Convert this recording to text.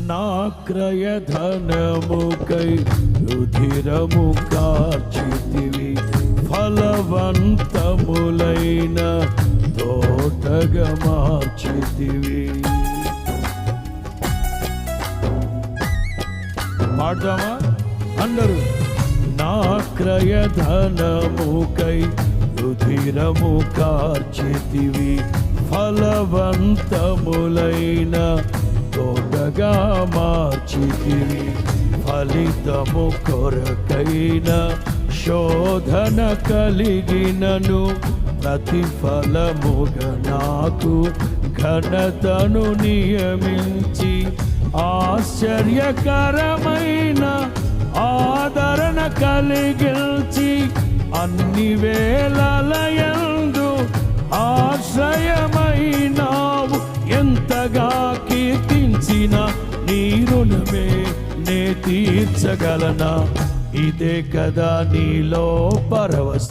నా క్రయధనముకై రుధిరము కార్చితివి, ఫలవంతములైన తోటగా మార్చితివి. పాడదామా అందరూ? నా క్రయధనముకై రుధిరము కార్చితివి, ఫలవంతములైన తోటగా మార్చితివి. ఫలితము కొరకైన శోధన కలిగినను ప్రతిఫలముగా నాకు ఘనతను నియమించి, ఆశ్చర్యకరమైన ఆదరణ కలిగించి, అన్ని వేళలయందు ఆశ్రయమైనావు. ఎంతగా కీర్తించిన నీ రుణమే నే తీర్చగలనా? ఇదే కదా నీలో పరవశం.